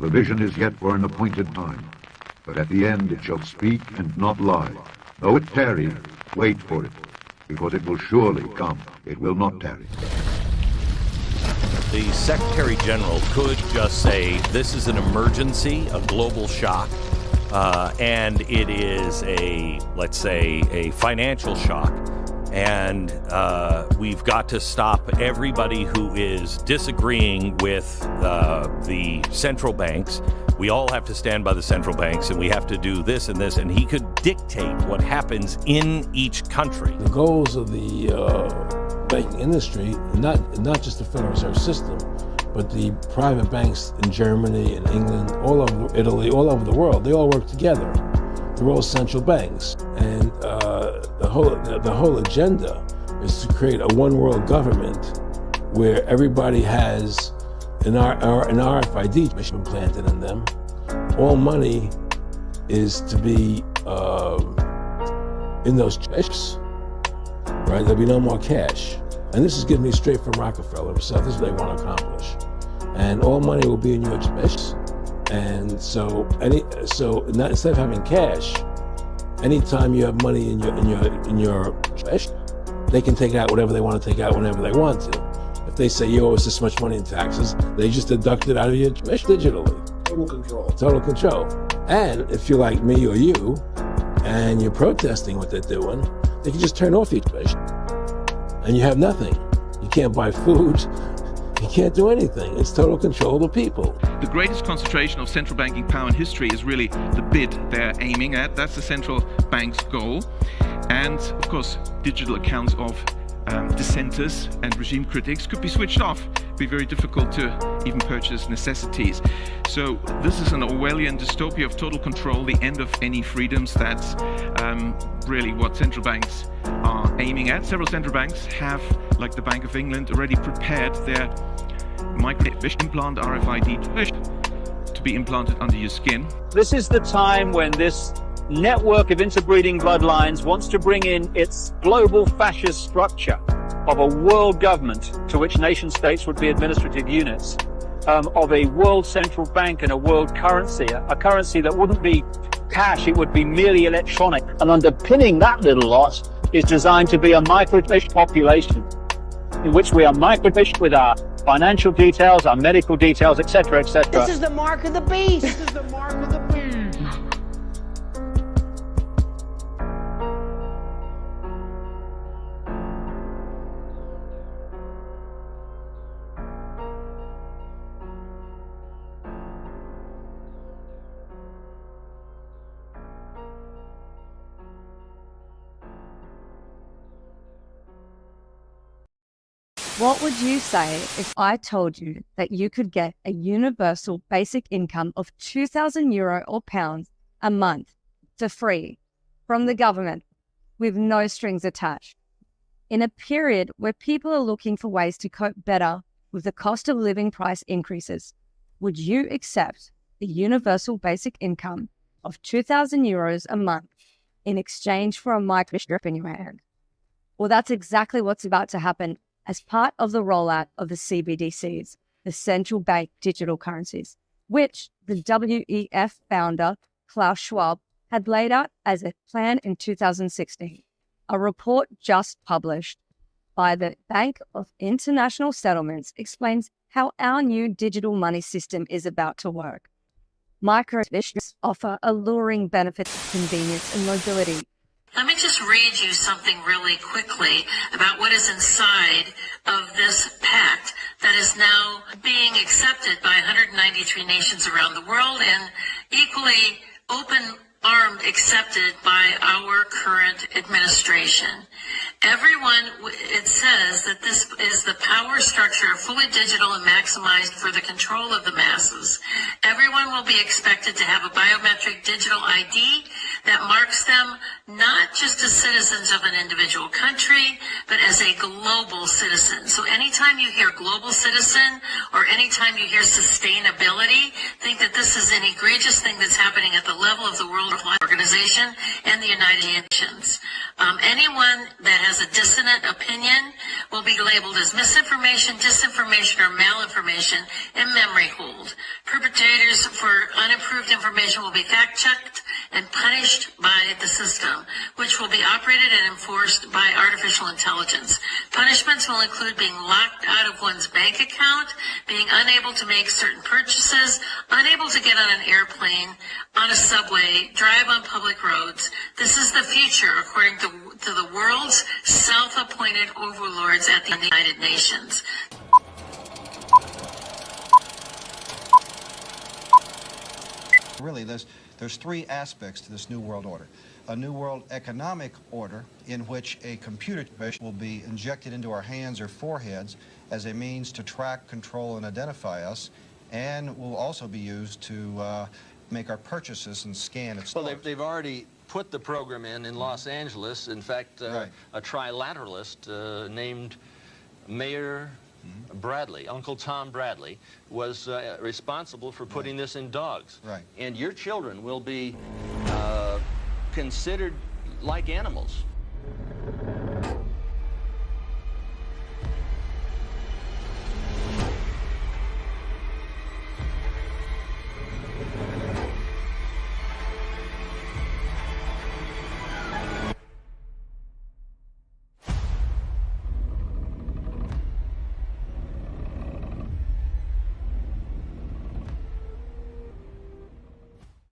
for the vision is yet for an appointed time. But at the end it shall speak and not lie. Though it tarry, wait for it, because it will surely come. It will not tarry. The Secretary General could just say this is an emergency, a global shock, and it is let's say, a financial shock. And we've got to stop everybody who is disagreeing with the central banks. We all have to stand by the central banks, and we have to do this and this. And he could dictate what happens in each country. The goals of the banking industry, not just the Federal Reserve System, but the private banks in Germany and England, all over Italy, all over the world, they all work together. They're all central banks, and the whole agenda is to create a one world government where everybody has an RFID chip implanted in them. All money is to be in those chips, right? There'll be no more cash. And this is giving me straight from Rockefeller himself. This is what they want to accomplish. And all money will be in your chips. And so instead of having cash, anytime you have money in your trash, they can take out whatever they want to take out whenever they want to. If they say you owe us this much money in taxes, they just deduct it out of your trash digitally. Total control. Total control. And if you're like me or you, and you're protesting what they're doing, they can just turn off your trash, and you have nothing. You can't buy food. You can't do anything. It's total control of the people. The greatest concentration of central banking power in history is really the bid they're aiming at. That's the central bank's goal. And of course, digital accounts of dissenters and regime critics could be switched off. It'd be very difficult to even purchase necessities. So this is an Orwellian dystopia of total control, the end of any freedoms. That's really what central banks are aiming at. Several central banks have, like the Bank of England, already prepared their microchip implant RFID to be implanted under your skin. This is the time when this network of interbreeding bloodlines wants to bring in its global fascist structure of a world government to which nation states would be administrative units, of a world central bank and a world currency, a currency that wouldn't be cash, it would be merely electronic. And underpinning that little lot is designed to be a microchip population in which we are microchip with our financial details, our medical details, etc., etc. This is the mark of the beast. This is the mark of the beast. What would you say if I told you that you could get a universal basic income of €2,000 or pounds a month for free from the government with no strings attached? In a period where people are looking for ways to cope better with the cost of living price increases, would you accept a universal basic income of €2,000 a month in exchange for a microchip in your hand? Well, that's exactly what's about to happen as part of the rollout of the CBDCs, the central bank digital currencies, which the WEF founder Klaus Schwab had laid out as a plan in 2016. A report just published by the Bank of International Settlements explains how our new digital money system is about to work. Microchips offer alluring benefits, convenience, and mobility. Let me just read you something really quickly about what is inside of this pact that is now being accepted by 193 nations around the world and equally open-armed accepted by our current administration. Everyone, it says that this is the power structure, fully digital and maximized for the control of the masses. Everyone will be expected to have a biometric digital ID that marks them not just as citizens of an individual country, but as a global citizen. So anytime you hear global citizen or anytime you hear sustainability, think that this is an egregious thing that's happening at the level of the World Health Organization and the United Nations. Anyone that has a dissonant opinion will be labeled as misinformation, disinformation, or malinformation and memory hold. Perpetrators for unapproved information will be fact-checked and punished by the system, which will be operated and enforced by artificial intelligence. Punishments will include being locked out of one's bank account, being unable to make certain purchases, unable to get on an airplane, on a subway, drive on public roads. This is the future, according to the world's self-appointed overlords at the United Nations. Really, there's three aspects to this New World Order. A New World Economic Order in which a computer will be injected into our hands or foreheads as a means to track, control, and identify us, and will also be used to make our purchases and scan at stores. Well, they've already put the program in Los Angeles. In fact, Right. a trilateralist named Mayor Bradley, Uncle Tom Bradley, was responsible for putting this in dogs. Right. And your children will be considered like animals.